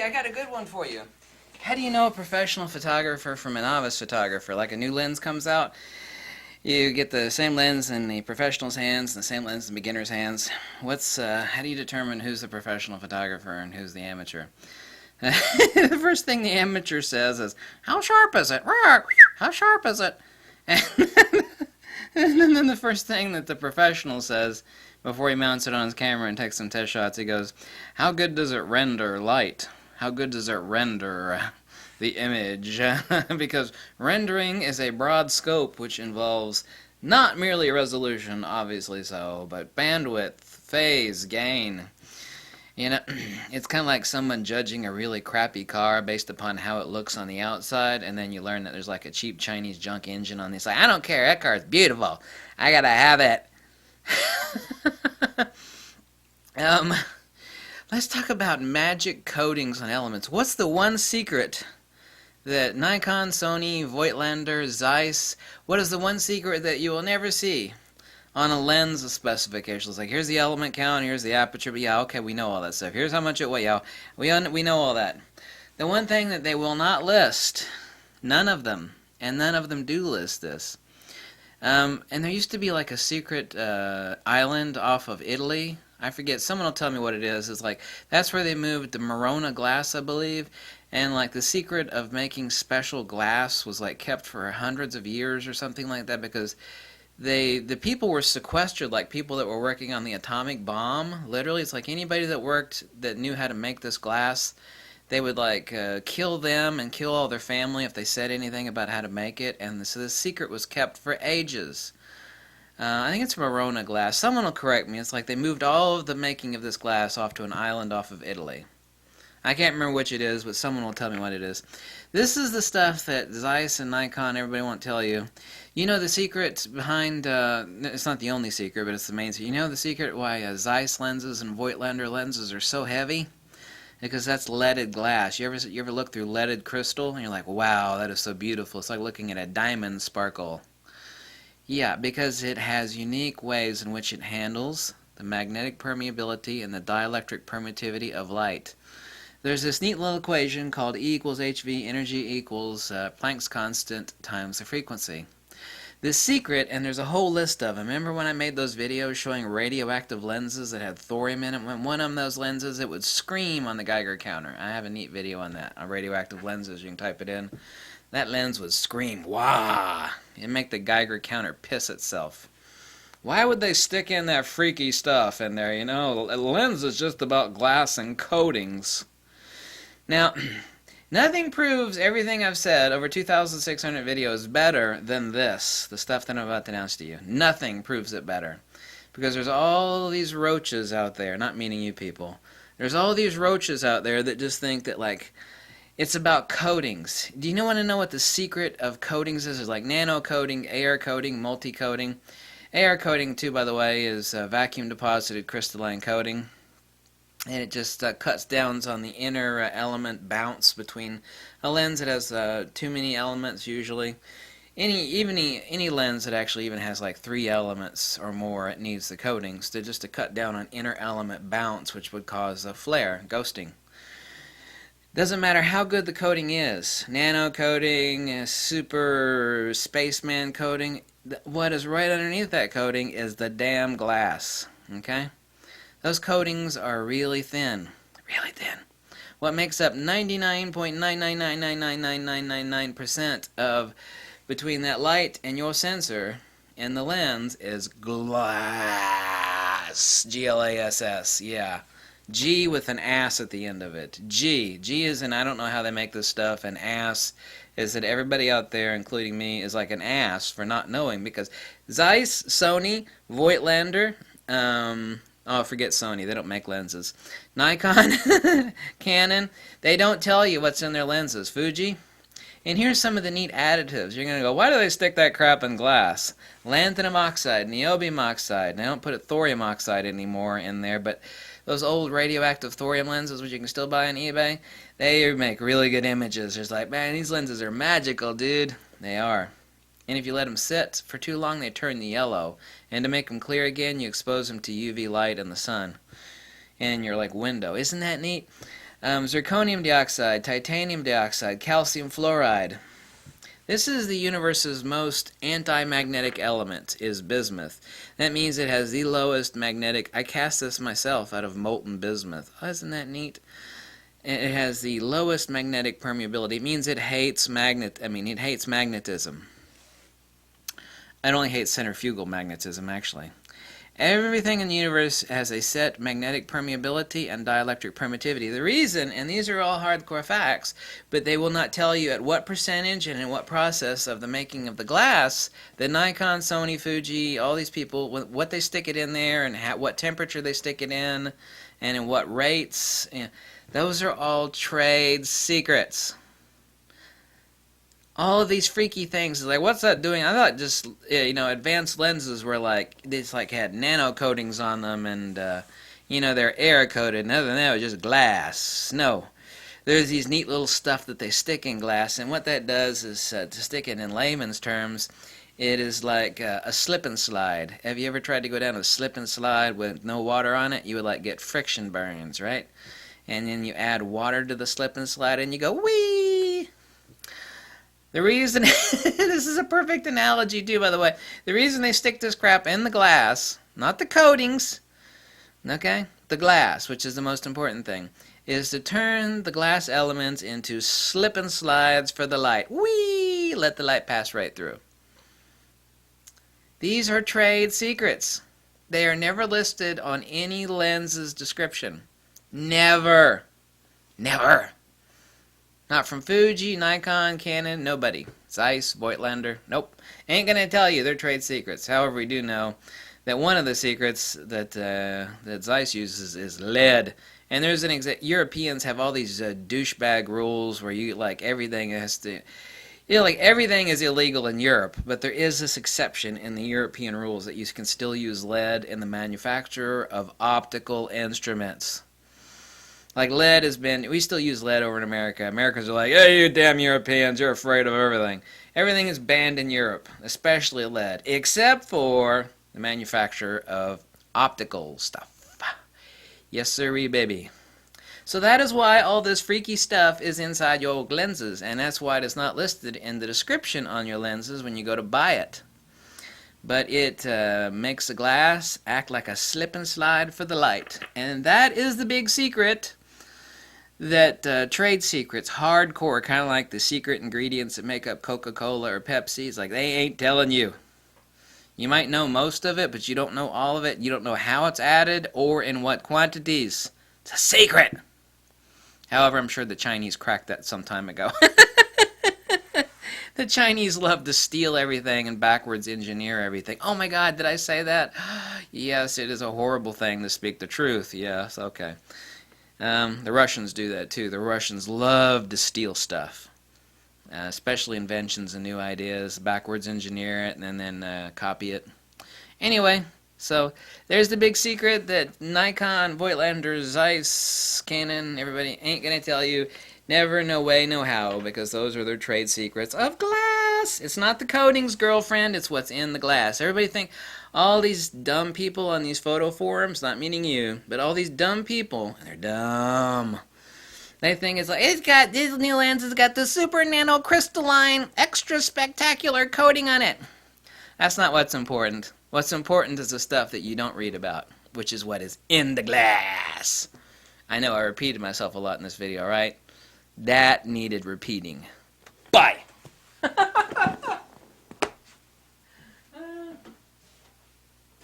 I got a good one for you. How do you know a professional photographer from a novice photographer? Like a new lens comes out, you get the same lens in the professional's hands and the same lens in the beginner's hands. How do you determine who's the professional photographer and who's the amateur? The first thing the amateur says is, "How sharp is it? How sharp is it?" And then the first thing that the professional says before he mounts it on his camera and takes some test shots, he goes, "How good does it render light? How good does it render the image?" Because rendering is a broad scope which involves not merely resolution, obviously so, but bandwidth, phase, gain. You know, it's kind of like someone judging a really crappy car based upon how it looks on the outside, and then you learn that there's like a cheap Chinese junk engine on the side. I don't care, that car is beautiful. I gotta have it. Let's talk about magic coatings on elements. What's the one secret that Nikon, Sony, Voigtlander, Zeiss, what is the one secret that you will never see on a lens specifications? Like, here's the element count, here's the aperture, but yeah, okay, we know all that stuff. Here's how much it weighs, yeah, we know all that. The one thing that they will not list, none of them, and none of them do list this. And there used to be like a secret island off of Italy. I forget, someone will tell me what it is. It's like, that's where they moved the Morona glass, I believe. And like the secret of making special glass was like kept for hundreds of years or something like that, because the people were sequestered, like people that were working on the atomic bomb. Literally, it's like anybody that knew how to make this glass, they would like kill them and kill all their family if they said anything about how to make it. And so this secret was kept for ages. I think it's Morona glass. Someone will correct me. It's like they moved all of the making of this glass off to an island off of Italy. I can't remember which it is, but someone will tell me what it is. This is the stuff that Zeiss and Nikon, everybody won't tell you. You know the secret behind, it's not the only secret, but it's the main secret. You know the secret why Zeiss lenses and Voigtlander lenses are so heavy? Because that's leaded glass. You ever look through leaded crystal and you're like, wow, that is so beautiful. It's like looking at a diamond sparkle. Yeah, because it has unique ways in which it handles the magnetic permeability and the dielectric permittivity of light. There's this neat little equation called E equals HV, energy equals Planck's constant times the frequency. This secret, and there's a whole list of them. Remember when I made those videos showing radioactive lenses that had thorium in it? When one of those lenses, it would scream on the Geiger counter. I have a neat video on that, on radioactive lenses. You can type it in. That lens would scream, wah! It'd make the Geiger counter piss itself. Why would they stick in that freaky stuff in there? You know, a lens is just about glass and coatings. Now, nothing proves everything I've said over 2,600 videos better than this, the stuff that I'm about to announce to you. Nothing proves it better. Because there's all these roaches out there, not meaning you people. There's all these roaches out there that just think that, like, it's about coatings. Do you want to know what the secret of coatings is? There's like nano coating, air coating, multi-coating. Air coating, too, by the way, is vacuum deposited crystalline coating. And it just cuts down on the inner element bounce between a lens that has too many elements usually. Any lens that actually even has like 3 elements or more, it needs the coatings to cut down on inner element bounce, which would cause a flare, ghosting. Doesn't matter how good the coating is, nano coating, super spaceman coating, what is right underneath that coating is the damn glass, okay? Those coatings are really thin, really thin. What makes up 99.999999999% of between that light and your sensor and the lens is glass, G-L-A-S-S, yeah. G with an ass at the end of it. G is in, I don't know how they make this stuff, and ass is that everybody out there, including me, is like an ass for not knowing, because Zeiss, Sony, Voigtlander, forget Sony, they don't make lenses. Nikon, Canon, they don't tell you what's in their lenses. Fuji. And here's some of the neat additives. You're going to go, why do they stick that crap in glass? Lanthanum oxide, niobium oxide. They don't put thorium oxide anymore in there, but those old radioactive thorium lenses, which you can still buy on eBay, they make really good images. There's like, man, these lenses are magical, dude. They are. And if you let them sit for too long, they turn yellow. And to make them clear again, you expose them to UV light and the sun in your like window. Isn't that neat? Zirconium dioxide, titanium dioxide, calcium fluoride. This is the universe's most anti-magnetic element, is bismuth. That means it has the lowest magnetic... I cast this myself out of molten bismuth. Oh, isn't that neat? It has the lowest magnetic permeability. It means it hates it hates magnetism. It only hates centrifugal magnetism, actually. Everything in the universe has a set magnetic permeability and dielectric permittivity. The reason, and these are all hardcore facts, but they will not tell you at what percentage and in what process of the making of the glass that Nikon, Sony, Fuji, all these people, what they stick it in there and what temperature they stick it in and in what rates. Those are all trade secrets. All of these freaky things, like, what's that doing? I thought just, advanced lenses were like, this like had nano coatings on them and, they're air coated, and other than that, it was just glass. No. There's these neat little stuff that they stick in glass, and what that does is, to stick it in layman's terms, it is like a slip and slide. Have you ever tried to go down a slip and slide with no water on it? You would like get friction burns, right? And then you add water to the slip and slide, and you go, whee! The reason, this is a perfect analogy too, by the way. The reason they stick this crap in the glass, not the coatings, okay, the glass, which is the most important thing, is to turn the glass elements into slip and slides for the light. Whee! Let the light pass right through. These are trade secrets. They are never listed on any lens's description. Never. Never. Not from Fuji, Nikon, Canon, nobody. Zeiss, Voigtlander, nope. Ain't gonna tell you, they're trade secrets. However, we do know that one of the secrets that Zeiss uses is lead. And there's Europeans have all these douchebag rules where you everything has to, everything is illegal in Europe, but there is this exception in the European rules that you can still use lead in the manufacture of optical instruments. Like lead has been, we still use lead over in America. Americans are like, hey, you damn Europeans, you're afraid of everything. Everything is banned in Europe, especially lead, except for the manufacture of optical stuff. Yes, sirree, baby. So that is why all this freaky stuff is inside your lenses, and that's why it's not listed in the description on your lenses when you go to buy it. But it makes the glass act like a slip and slide for the light. And that is the big secret that trade secrets, hardcore, kind of like the secret ingredients that make up Coca-Cola or Pepsi. It's like they ain't telling you. You might know most of it, but you don't know all of it. You don't know how it's added or in what quantities. It's a secret. However, I'm sure the Chinese cracked that some time ago. The Chinese love to steal everything and backwards engineer everything. Oh my God, did I say that? Yes, it is a horrible thing to speak the truth. Yes, okay. The Russians do that too. The Russians love to steal stuff, especially inventions and new ideas, backwards engineer it, and then copy it. Anyway, so there's the big secret that Nikon, Voigtlander, Zeiss, Canon, everybody ain't going to tell you. Never, no way, no how, because those are their trade secrets of glass. It's not the coatings, girlfriend. It's what's in the glass. Everybody think, all these dumb people on these photo forums, not meaning you, but all these dumb people, they're dumb. They think it's like, this new lens has got the super nano crystalline, extra spectacular coating on it. That's not what's important. What's important is the stuff that you don't read about, which is what is in the glass. I know I repeated myself a lot in this video, right? That needed repeating. Bye!